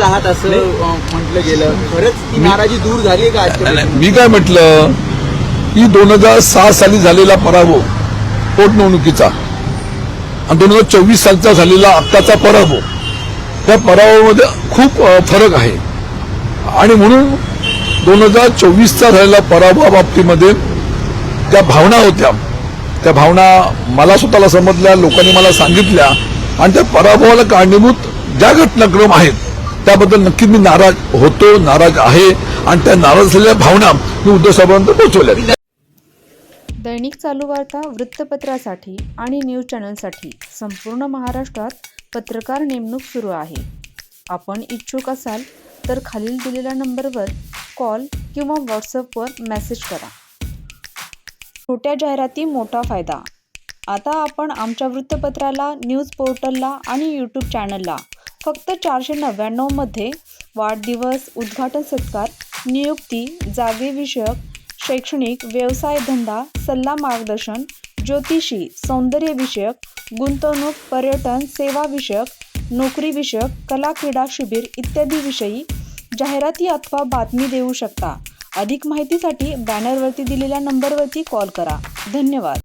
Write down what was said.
आहात असं म्हटलं गेलं. खरंच ती नाराजी दूर झाली का? मी काय म्हटलं की 2006 साली झालेला पराभव पोटनिवडणुकीचा आणि 2024 सालचा झालेला आत्ताचा पराभव, त्या पराभवामध्ये खूप फरक आहे. आणि म्हणून 2024चा झालेला पराभवाबाबतीमध्ये त्या भावना होत्या, त्या भावना मला स्वतःला समजल्या, लोकांनी मला सांगितल्या. आणि त्या पराभवाला कारणीभूत ज्या घटनाक्रम आहेत त्याबद्दल नक्कीच मी नाराज होतो, नाराज आहे. आणि त्या नाराज असलेल्या भावना मी उद्धव साहेबांपर्यंत पोहोचवल्या. दैनिक चालू वार्ता वृत्तपत्रासाठी आणि न्यूज चॅनलसाठी संपूर्ण महाराष्ट्रात पत्रकार नेमणूक सुरू आहे. आपण इच्छुक असाल तर खालील दिलेल्या नंबरवर कॉल किंवा व्हॉट्सअपवर मेसेज करा. छोट्या जाहिराती मोठा फायदा. आता आपण आमच्या वृत्तपत्राला, न्यूज पोर्टलला आणि यूट्यूब चॅनलला फक्त 499 मध्ये वाढदिवस, उद्घाटन सत्कार, नियुक्ती, जागेविषयक, शैक्षणिक, व्यवसाय धंदा, सल्ला मार्गदर्शन, ज्योतिषी, सौंदर्यविषयक, गुंतवणूक, पर्यटन, सेवाविषयक, नोकरीविषयक, कला, क्रीडा, शिबिर इत्यादी विषयी जाहिराती अथवा बातमी देऊ शकता. अधिक माहितीसाठी बॅनरवरती दिलेल्या नंबरवरती कॉल करा. धन्यवाद.